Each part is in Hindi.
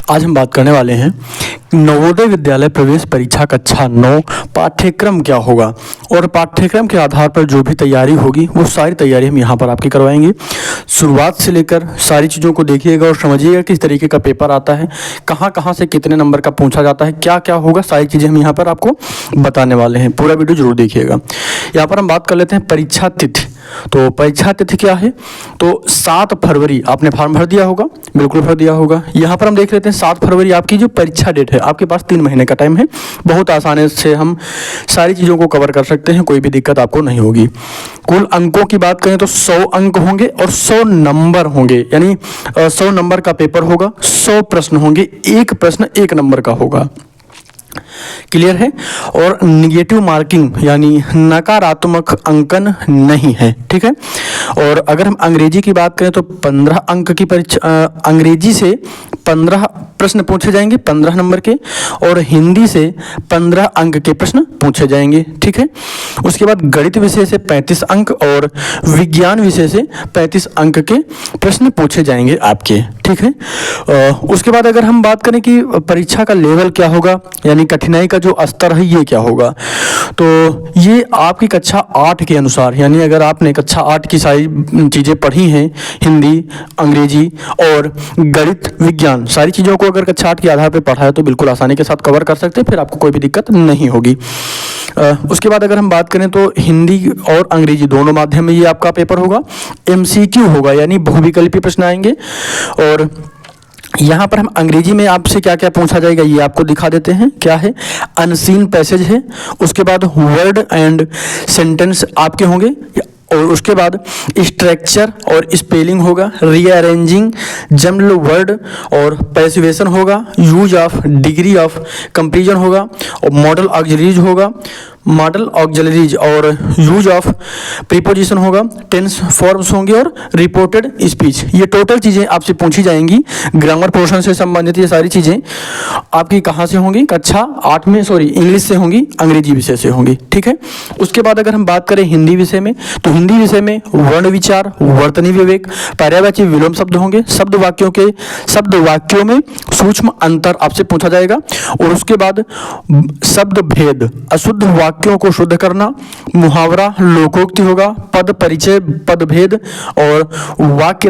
आज हम बात करने वाले हैं नवोदय विद्यालय प्रवेश परीक्षा कक्षा 9 पाठ्यक्रम क्या होगा और पाठ्यक्रम के आधार पर जो भी तैयारी होगी वो सारी तैयारी हम यहाँ पर आपकी करवाएंगे। शुरुआत से लेकर सारी चीज़ों को देखिएगा और समझिएगा किस तरीके का पेपर आता है, कहाँ कहाँ से कितने नंबर का पूछा जाता है, क्या क्या होगा, सारी चीज़ें हम यहाँ पर आपको बताने वाले हैं। पूरा वीडियो जरूर देखिएगा। यहाँ पर हम बात कर लेते हैं परीक्षा तिथि। तो परीक्षा तिथि क्या है, तो 7 फरवरी आपने फॉर्म भर दिया होगा, बिल्कुल भर दिया होगा। यहाँ पर हम देख लेते हैं 7 फरवरी आपकी जो परीक्षा डेट है, आपके पास 3 महीने का टाइम है। बहुत आसानी से हम सारी चीज़ों को कवर कर सकते हैं, कोई भी दिक्कत आपको नहीं होगी। कुल अंकों की बात करें तो 100 अंक होंगे और 100 नंबर होंगे, यानी 100 नंबर का पेपर होगा, 100 प्रश्न होंगे, एक प्रश्न 1 नंबर का होगा। क्लियर है। और निगेटिव मार्किंग यानी नकारात्मक अंकन नहीं है, ठीक है। और अगर हम अंग्रेजी की बात करें तो 15 अंक की परीक्षा, अंग्रेजी से 15 प्रश्न पूछे जाएंगे 15 नंबर के, और हिंदी से 15 अंक के प्रश्न पूछे जाएंगे, ठीक है। उसके बाद गणित विषय से 35 अंक और विज्ञान विषय से 35 अंक के प्रश्न पूछे जाएंगे आपके, ठीक है। उसके बाद अगर हम बात करें कि परीक्षा का लेवल क्या होगा, यानी कठिनाई का जो स्तर है ये क्या होगा, तो ये आपकी कक्षा 8 के अनुसार, यानी अगर आपने कक्षा 8 की सारी चीज़ें पढ़ी हैं, हिंदी, अंग्रेजी और गणित, विज्ञान, सारी चीज़ों को अगर कक्षा 8 के आधार पर पढ़ा है तो बिल्कुल आसानी के साथ कवर कर सकते हैं, फिर आपको कोई भी दिक्कत नहीं होगी। उसके बाद अगर हम बात करें तो हिंदी और अंग्रेजी दोनों माध्यम में ये आपका पेपर होगा। MCQ होगा, यानी बहुविकल्पी प्रश्न आएंगे। और यहाँ पर हम अंग्रेजी में आपसे क्या क्या पूछा जाएगा ये आपको दिखा देते हैं। क्या है, अनसीन पैसेज है, उसके बाद वर्ड एंड सेंटेंस आपके होंगे, और उसके बाद स्ट्रक्चर और स्पेलिंग होगा, रीअरेंजिंग जम्बल वर्ड और पैसिवेशन होगा, use of degree of comparison होगा, और मॉडल ऑक्सिलरीज होगा, मॉडल ऑक्सिलरीज और यूज ऑफ प्रीपोजिशन होगा, टेंस फॉर्म्स होंगे और रिपोर्टेड स्पीच। ये टोटल चीज़ें आपसे पूछी जाएंगी। ग्रामर पोर्शन से संबंधित ये सारी चीज़ें आपकी कहाँ से होंगी, कक्षा 8 में, इंग्लिश से होंगी, अंग्रेजी विषय से होंगी, ठीक है। उसके बाद अगर हम बात करें हिंदी विषय में, तो हिंदी विषय में वर्ण विचार, वर्तनी विवेक, पर्यायवाची विलोम शब्द होंगे, शब्द वाक्यों में सूक्ष्म अंतर आपसे पूछा जाएगा। और उसके बाद शब्द भेद, अशुद्ध वाक्यों को शुद्ध करना, मुहावरा, लोकोक्ति होगा, पद परिचय, पद भेद और वाक्य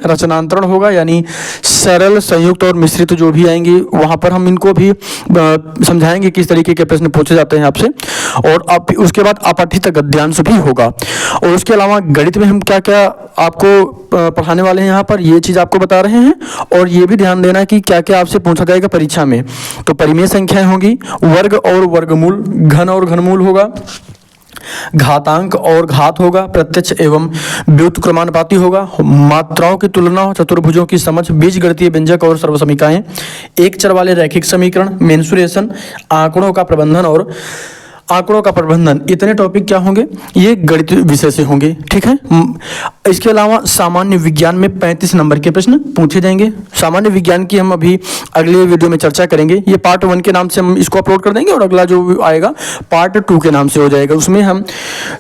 रचनांतरण होगा, यानी सरल, संयुक्त और मिश्रित जो भी आएंगे वहां पर हम इनको भी समझाएंगे किस तरीके के प्रश्न पूछे जाते हैं आपसे। और आप उसके बाद अपठित गद्यांश भी होगा। और उसके अलावा गणित में हम क्या क्या आपको पढ़ाने वाले हैं, यहाँ पर ये चीज़ आपको बता रहे हैं। और ये भी ध्यान देना कि क्या क्या आपसे पूछा जाएगा परीक्षा में। तो परिमेय संख्याएं होगी, वर्ग और वर्गमूल, घन और घनमूल होगा, घातांक और घात होगा, प्रत्यक्ष एवं व्युत्क्रमानुपाती होगा, मात्राओं की तुलना, चतुर्भुजों की समझ, बीजगणितीय व्यंजक और सर्वसमीकाएं, एक चर वाले रैखिक समीकरण, मेंसुरेशन, आंकड़ों का प्रबंधन, इतने टॉपिक क्या होंगे, ये गणित विषय से होंगे, ठीक है। इसके अलावा सामान्य विज्ञान में 35 नंबर के प्रश्न पूछे जाएंगे। सामान्य विज्ञान की हम अभी अगले वीडियो में चर्चा करेंगे। ये पार्ट 1 के नाम से हम इसको अपलोड कर देंगे और अगला जो आएगा पार्ट 2 के नाम से हो जाएगा। उसमें हम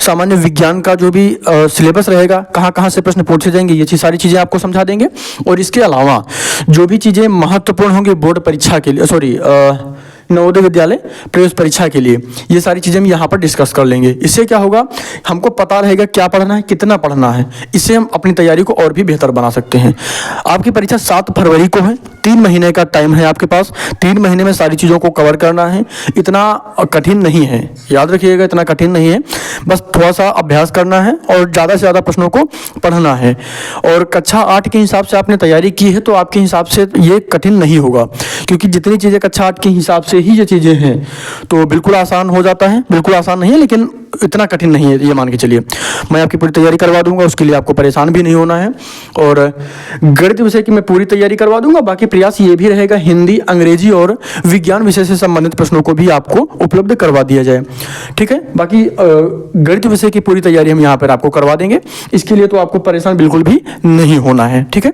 सामान्य विज्ञान का जो भी सिलेबस रहेगा, कहाँ कहाँ से प्रश्न पूछे जाएंगे, ये सारी चीज़ें आपको समझा देंगे। और इसके अलावा जो भी चीज़ें महत्वपूर्ण होंगी बोर्ड परीक्षा के लिए, नवोदय विद्यालय प्रवेश परीक्षा के लिए, ये सारी चीज़ें हम यहाँ पर डिस्कस कर लेंगे। इससे क्या होगा, हमको पता रहेगा क्या पढ़ना है, कितना पढ़ना है। इससे हम अपनी तैयारी को और भी बेहतर बना सकते हैं। आपकी परीक्षा 7 फरवरी को है, 3 महीने का टाइम है आपके पास। 3 महीने में सारी चीज़ों को कवर करना है। इतना कठिन नहीं है, याद रखिएगा, इतना कठिन नहीं है। बस थोड़ा सा अभ्यास करना है और ज़्यादा से ज़्यादा प्रश्नों को पढ़ना है। और कक्षा 8 के हिसाब से आपने तैयारी की है तो आपके हिसाब से ये कठिन नहीं होगा, क्योंकि जितनी चीज़ें कक्षा 8 के हिसाब से ही ये चीज़ें हैं तो बिल्कुल आसान हो जाता है। बिल्कुल आसान नहीं है लेकिन इतना कठिन नहीं है, ये मान के चलिए। मैं आपकी पूरी तैयारी करवा दूंगा, उसके लिए आपको परेशान भी नहीं होना है। और गणित विषय की मैं पूरी तैयारी करवा दूंगा। बाकी प्रयास ये भी रहेगा हिंदी, अंग्रेजी और विज्ञान विषय से संबंधित प्रश्नों को भी आपको उपलब्ध करवा दिया जाए, ठीक है। बाकी गणित विषय की पूरी तैयारी हम यहाँ पर आपको करवा देंगे। इसके लिए तो आपको परेशान बिल्कुल भी नहीं होना है, ठीक है।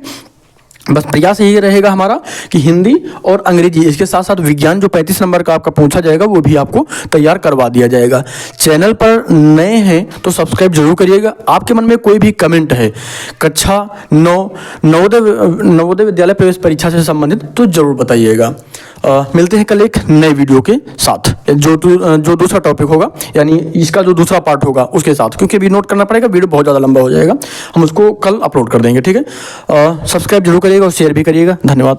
बस प्रयास यही रहेगा हमारा कि हिंदी और अंग्रेजी, इसके साथ साथ विज्ञान जो 35 नंबर का आपका पूछा जाएगा वो भी आपको तैयार करवा दिया जाएगा। चैनल पर नए हैं तो सब्सक्राइब जरूर करिएगा। आपके मन में कोई भी कमेंट है कक्षा 9 नवोदय विद्यालय प्रवेश परीक्षा से संबंधित तो जरूर बताइएगा। मिलते हैं कल एक नए वीडियो के साथ, जो दूसरा टॉपिक होगा, यानी इसका जो दूसरा पार्ट होगा उसके साथ, क्योंकि अभी नोट करना पड़ेगा, वीडियो बहुत ज़्यादा लंबा हो जाएगा, हम उसको कल अपलोड कर देंगे। ठीक है, सब्सक्राइब जरूर करिएगा और शेयर भी करिएगा। धन्यवाद।